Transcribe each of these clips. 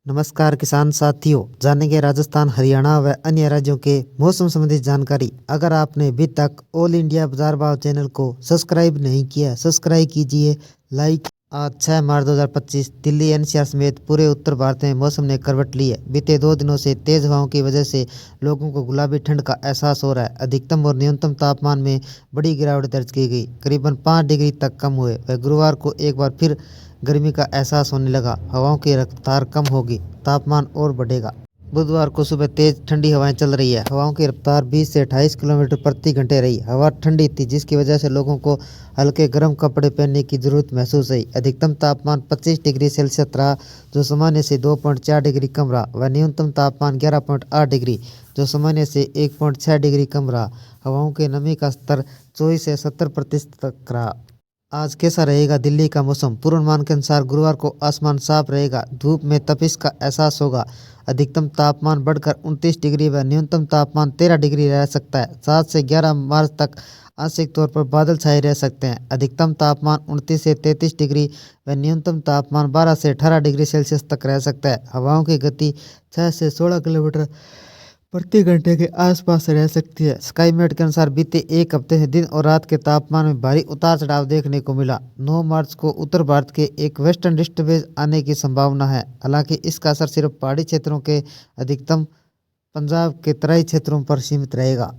नमस्कार किसान साथियों, जानेंगे राजस्थान, हरियाणा व अन्य राज्यों के मौसम संबंधी जानकारी। अगर आपने अभी तक ऑल इंडिया बाजार भाव चैनल को सब्सक्राइब नहीं किया, सब्सक्राइब कीजिए, लाइक। आज 6 मार्च 2025 दिल्ली एनसीआर समेत पूरे उत्तर भारत में मौसम ने करवट ली है। बीते 2 दिनों से तेज हवाओं की वजह से लोगों को गुलाबी ठंड का एहसास हो रहा है। अधिकतम और न्यूनतम तापमान में बड़ी गिरावट दर्ज की गई, करीबन 5 डिग्री तक कम हुए। वह गुरुवार को एक बार फिर गर्मी का एहसास होने लगा। हवाओं की रफ्तार कम होगी, तापमान और बढ़ेगा। बुधवार को सुबह तेज ठंडी हवाएं चल रही है। हवाओं की रफ्तार 20 से 28 किलोमीटर प्रति घंटे रही। हवा ठंडी थी, जिसकी वजह से लोगों को हल्के गर्म कपड़े पहनने की जरूरत महसूस हुई। अधिकतम तापमान 25 डिग्री सेल्सियस रहा, जो सामान्य से 2.4 डिग्री कम रहा। वह न्यूनतम तापमान 11.8 डिग्री, जो सामान्य से 1.6 डिग्री कम रहा। हवाओं की नमी का स्तर 24 से 70% तक रहा। आज कैसा रहेगा दिल्ली का मौसम? पूर्वानुमान के अनुसार गुरुवार को आसमान साफ रहेगा, धूप में तपिश का एहसास होगा। अधिकतम तापमान बढ़कर 29 डिग्री व न्यूनतम तापमान 13 डिग्री रह सकता है। 7 से 11 मार्च तक आंशिक तौर पर बादल छाए रह सकते हैं। अधिकतम तापमान 29 से 33 डिग्री व न्यूनतम तापमान 12 से 18 डिग्री सेल्सियस तक रह सकता है। हवाओं की गति 6 से 16 किलोमीटर प्रति घंटे के आसपास रह सकती है। स्काईमेट के अनुसार बीते एक हफ्ते से दिन और रात के तापमान में भारी उतार चढ़ाव देखने को मिला। 9 मार्च को उत्तर भारत के एक वेस्टर्न डिस्टर्बेंस आने की संभावना है। हालांकि इसका असर सिर्फ पहाड़ी क्षेत्रों के अधिकतम पंजाब के तराई क्षेत्रों पर सीमित रहेगा।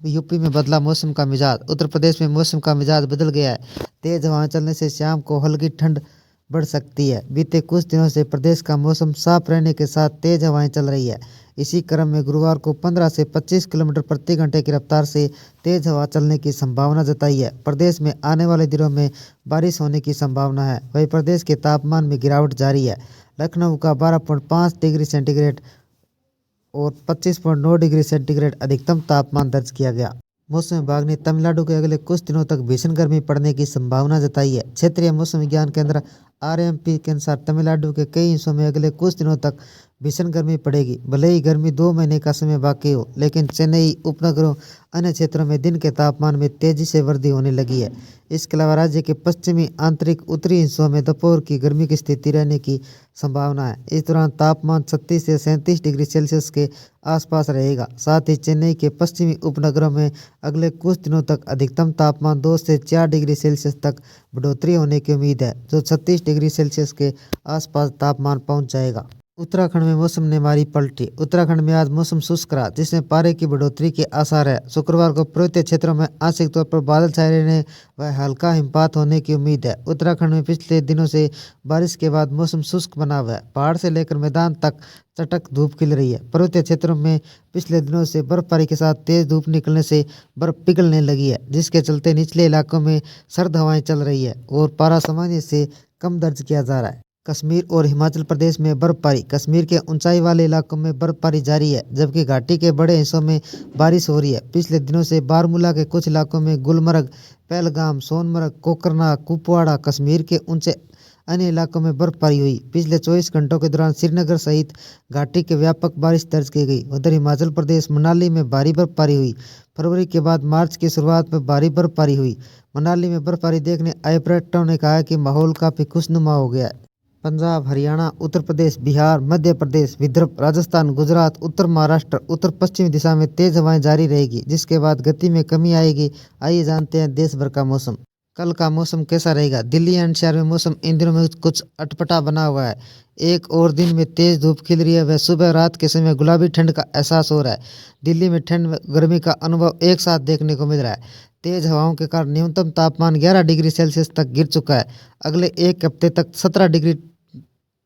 यूपी में बदला मौसम का मिजाज। उत्तर प्रदेश में मौसम का मिजाज बदल गया है। तेज हवाएं चलने से शाम को हल्की ठंड बढ़ सकती है। बीते कुछ दिनों से प्रदेश का मौसम साफ रहने के साथ तेज हवाएं चल रही है। इसी क्रम में गुरुवार को 15 से 25 किलोमीटर प्रति घंटे की रफ्तार से तेज हवा चलने की संभावना जताई है। प्रदेश में आने वाले दिनों में बारिश होने की संभावना है। वहीं प्रदेश के तापमान में गिरावट जारी है। लखनऊ का 12.5 डिग्री सेंटीग्रेड और 25.9 डिग्री सेंटीग्रेड अधिकतम तापमान दर्ज किया गया। मौसम विभाग ने तमिलनाडु के अगले कुछ दिनों तक भीषण गर्मी पड़ने की संभावना जताई है। क्षेत्रीय मौसम विज्ञान केंद्र आरएमपी के अनुसार तमिलनाडु के कई हिस्सों में अगले कुछ दिनों तक भीषण गर्मी पड़ेगी। भले ही गर्मी 2 महीने का समय बाकी हो, लेकिन चेन्नई उपनगरों अन्य क्षेत्रों में दिन के तापमान में तेजी से वृद्धि होने लगी है। इसके अलावा राज्य के पश्चिमी आंतरिक उत्तरी हिस्सों में दोपहर की गर्मी की स्थिति रहने की संभावना है। इस दौरान तापमान 36 से 37 डिग्री सेल्सियस के आसपास रहेगा। साथ ही चेन्नई के पश्चिमी उपनगरों में अगले कुछ दिनों तक अधिकतम तापमान 2 से 4 डिग्री सेल्सियस तक बढ़ोतरी होने की उम्मीद है, जो 36 डिग्री सेल्सियस के आसपास तापमान पहुंच जाएगा। उत्तराखंड में मौसम ने मारी पलटी। उत्तराखंड में आज मौसम शुष्क रहा, जिसमें पारे की बढ़ोतरी के आसार है। शुक्रवार को पर्वतीय क्षेत्रों में आंशिक तौर पर बादल छाए रहने व हल्का हिमपात होने की उम्मीद है। उत्तराखंड में पिछले दिनों से बारिश के बाद मौसम शुष्क बना हुआ है। पहाड़ से लेकर मैदान तक चटक धूप खिल रही है। पर्वतीय क्षेत्रों में पिछले दिनों से बर्फबारी के साथ तेज धूप निकलने से बर्फ पिघलने लगी है, जिसके चलते निचले इलाकों में सर्द हवाएं चल रही है और पारा सामान्य से कम दर्ज किया जा रहा है। कश्मीर और हिमाचल प्रदेश में बर्फबारी। कश्मीर के ऊंचाई वाले इलाकों में बर्फबारी जारी है, जबकि घाटी के बड़े हिस्सों में बारिश हो रही है। पिछले दिनों से बारामूला के कुछ इलाकों में गुलमर्ग, पहलगाम, सोनमर्ग, कोकरनाग, कुपवाड़ा, कश्मीर के ऊंचे अन्य इलाकों में बर्फबारी हुई। पिछले 24 घंटों के दौरान श्रीनगर सहित घाटी के व्यापक बारिश दर्ज की गई। उधर हिमाचल प्रदेश मनाली में भारी बर्फबारी हुई। फरवरी के बाद मार्च की शुरुआत में भारी बर्फबारी हुई। मनाली में बर्फबारी देखने आए पर्यटकों ने कहा कि माहौल काफी खुशनुमा हो गया है। पंजाब, हरियाणा, उत्तर प्रदेश, बिहार, मध्य प्रदेश, विदर्भ, राजस्थान, गुजरात, उत्तर महाराष्ट्र, उत्तर पश्चिमी दिशा में तेज हवाएं जारी रहेगी, जिसके बाद गति में कमी आएगी। आइए जानते हैं देश भर का मौसम। कल का मौसम कैसा रहेगा? दिल्ली एनसीआर में मौसम इन दिनों में कुछ अटपटा बना हुआ है। एक और दिन में तेज धूप खिल रही है, वह सुबह रात के समय गुलाबी ठंड का एहसास हो रहा है। दिल्ली में ठंड गर्मी का अनुभव एक साथ देखने को मिल रहा है। तेज हवाओं के कारण न्यूनतम तापमान 11 डिग्री सेल्सियस तक गिर चुका है। अगले एक हफ्ते तक 17 डिग्री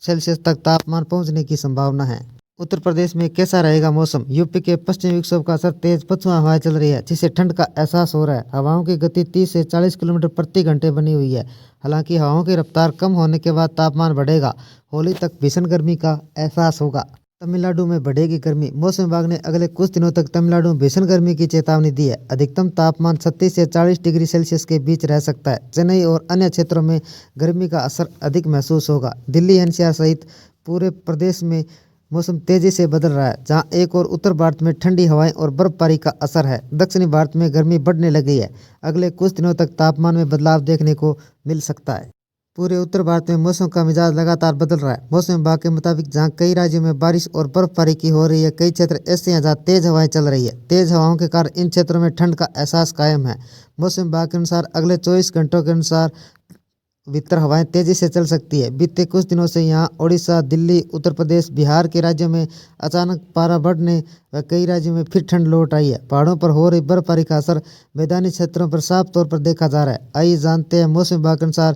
सेल्सियस तक तापमान पहुंचने की संभावना है। उत्तर प्रदेश में कैसा रहेगा मौसम? यूपी के पश्चिमी विक्षोभ का असर तेज पछुआ हवाएं चल रही है, जिससे ठंड का एहसास हो रहा है। हवाओं की गति 30 से 40 किलोमीटर प्रति घंटे बनी हुई है। हालांकि हवाओं की रफ्तार कम होने के बाद तापमान बढ़ेगा। होली तक भीषण गर्मी का एहसास होगा। तमिलनाडु में बढ़ेगी गर्मी। मौसम विभाग ने अगले कुछ दिनों तक तमिलनाडु में भीषण गर्मी की चेतावनी दी है। अधिकतम तापमान 36 से 40 डिग्री सेल्सियस के बीच रह सकता है। चेन्नई और अन्य क्षेत्रों में गर्मी का असर अधिक महसूस होगा। दिल्ली एनसीआर सहित पूरे प्रदेश में मौसम तेजी से बदल रहा है, जहां एक और उत्तर भारत में ठंडी हवाएं और बर्फबारी का असर है। दक्षिणी भारत में गर्मी बढ़ने लगी है। अगले कुछ दिनों तक तापमान में बदलाव देखने को मिल सकता है। पूरे उत्तर भारत में मौसम का मिजाज लगातार बदल रहा है। मौसम विभाग के मुताबिक जहां कई राज्यों में बारिश और बर्फबारी की हो रही है, कई क्षेत्र ऐसे हैं जहां तेज हवाएं चल रही है। तेज हवाओं के कारण इन क्षेत्रों में ठंड का एहसास कायम है। मौसम विभाग के अनुसार अगले 24 घंटों के अनुसार भीतर हवाएं तेजी से चल सकती है। बीते कुछ दिनों से यहाँ उड़ीसा, दिल्ली, उत्तर प्रदेश, बिहार के राज्यों में अचानक पारा बढ़ने व कई राज्यों में फिर ठंड लौट आई है। पहाड़ों पर हो रही बर्फबारी का असर मैदानी क्षेत्रों पर साफ तौर पर देखा जा रहा है। आइए जानते हैं मौसम विभाग के अनुसार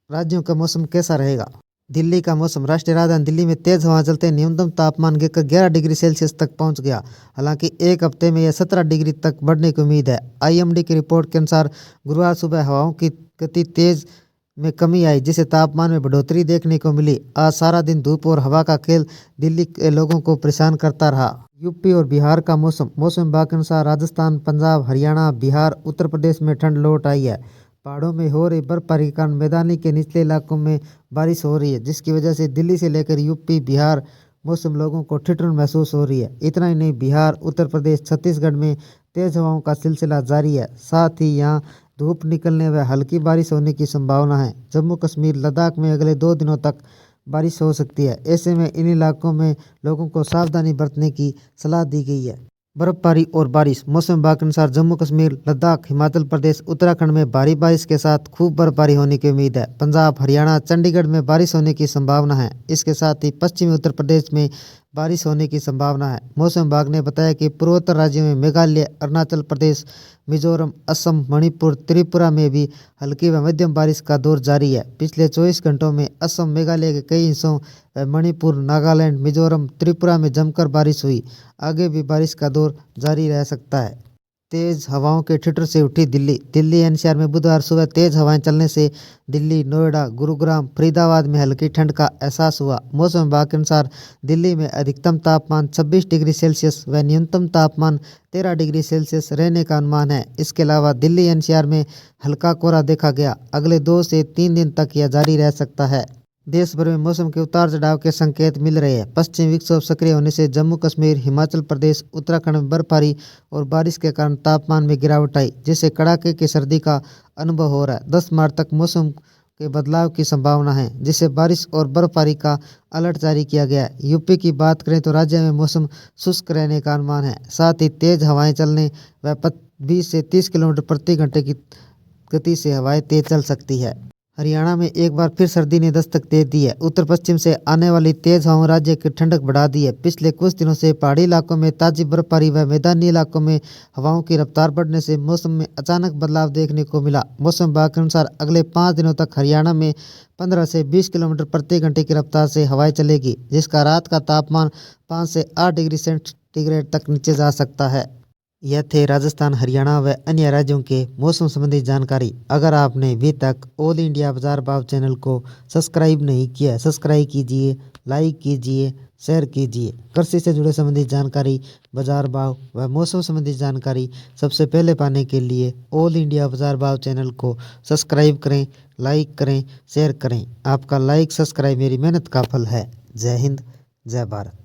राज्यों का मौसम कैसा रहेगा। दिल्ली का मौसम। राष्ट्रीय राजधानी दिल्ली में तेज हवा चलते न्यूनतम तापमान गिरकर 11 डिग्री सेल्सियस तक पहुंच गया। हालांकि एक हफ्ते में यह 17 डिग्री तक बढ़ने की उम्मीद है। आईएमडी की रिपोर्ट के अनुसार गुरुवार सुबह हवाओं की गति तेज में कमी आई, जिससे तापमान में बढ़ोतरी देखने को मिली। आज सारा दिन धूप और हवा का खेल दिल्ली के लोगों को परेशान करता रहा। यूपी और बिहार का मौसम। मौसम विभाग के अनुसार राजस्थान, पंजाब, हरियाणा, बिहार, उत्तर प्रदेश में ठंड लौट आई है। पहाड़ों में हो रही बर्फबारी के कारण मैदानी के निचले इलाकों में बारिश हो रही है, जिसकी वजह से दिल्ली से लेकर यूपी, बिहार मौसम लोगों को ठिठुरन महसूस हो रही है। इतना ही नहीं, बिहार, उत्तर प्रदेश, छत्तीसगढ़ में तेज हवाओं का सिलसिला जारी है। साथ ही यहाँ धूप निकलने व हल्की बारिश होने की संभावना है। जम्मू कश्मीर, लद्दाख में अगले 2 दिनों तक बारिश हो सकती है। ऐसे में इन इलाकों में लोगों को सावधानी बरतने की सलाह दी गई है। बर्फबारी और बारिश। मौसम विभाग के अनुसार जम्मू कश्मीर, लद्दाख, हिमाचल प्रदेश, उत्तराखंड में भारी बारिश के साथ खूब बर्फबारी होने की उम्मीद है। पंजाब, हरियाणा, चंडीगढ़ में बारिश होने की संभावना है। इसके साथ ही पश्चिमी उत्तर प्रदेश में बारिश होने की संभावना है। मौसम विभाग ने बताया कि पूर्वोत्तर राज्यों में मेघालय, अरुणाचल प्रदेश, मिजोरम, असम, मणिपुर, त्रिपुरा में भी हल्की व मध्यम बारिश का दौर जारी है। पिछले 24 घंटों में असम, मेघालय के कई हिस्सों व मणिपुर, नागालैंड, मिजोरम, त्रिपुरा में जमकर बारिश हुई। आगे भी बारिश का दौर जारी रह सकता है। तेज हवाओं के ठिठुर से उठी दिल्ली। दिल्ली एनसीआर में बुधवार सुबह तेज हवाएं चलने से दिल्ली, नोएडा, गुरुग्राम, फरीदाबाद में हल्की ठंड का एहसास हुआ। मौसम विभाग के अनुसार दिल्ली में अधिकतम तापमान 26 डिग्री सेल्सियस व न्यूनतम तापमान 13 डिग्री सेल्सियस रहने का अनुमान है। इसके अलावा दिल्ली एनसीआर में हल्का कोहरा देखा गया। अगले 2 से 3 दिन तक यह जारी रह सकता है। देश भर में मौसम के उतार चढ़ाव के संकेत मिल रहे हैं। पश्चिमी विक्षोभ सक्रिय होने से जम्मू कश्मीर, हिमाचल प्रदेश, उत्तराखंड में बर्फबारी और बारिश के कारण तापमान में गिरावट आई, जिससे कड़ाके की सर्दी का अनुभव हो रहा है। 10 मार्च तक मौसम के बदलाव की संभावना है, जिससे बारिश और बर्फबारी का अलर्ट जारी किया गया है। यूपी की बात करें तो राज्य में मौसम शुष्क रहने का अनुमान है। साथ ही तेज हवाएं चलने व 20 से 30 किलोमीटर प्रति घंटे की गति से हवाएं तेज चल सकती है। हरियाणा में एक बार फिर सर्दी ने दस्तक दे दी है। उत्तर पश्चिम से आने वाली तेज हवाओं राज्य की ठंडक बढ़ा दी है। पिछले कुछ दिनों से पहाड़ी इलाकों में ताजी बर्फबारी व मैदानी इलाकों में हवाओं की रफ्तार बढ़ने से मौसम में अचानक बदलाव देखने को मिला। मौसम विभाग के अनुसार अगले 5 दिनों तक हरियाणा में 15 से 20 किलोमीटर प्रति घंटे की रफ्तार से हवाएं चलेगी, जिसका रात का तापमान 5 से 8 डिग्री सेंटीग्रेड तक नीचे जा सकता है। यह थे राजस्थान, हरियाणा व अन्य राज्यों के मौसम संबंधी जानकारी। अगर आपने अभी तक ऑल इंडिया बाजार भाव चैनल को सब्सक्राइब नहीं किया, सब्सक्राइब कीजिए, लाइक कीजिए, शेयर कीजिए। कृषि से जुड़े संबंधित जानकारी, बाजार भाव व मौसम संबंधी जानकारी सबसे पहले पाने के लिए ऑल इंडिया बाजार भाव चैनल को सब्सक्राइब करें, लाइक करें, शेयर करें। आपका लाइक, सब्सक्राइब मेरी मेहनत का फल है। जय हिंद, जय भारत।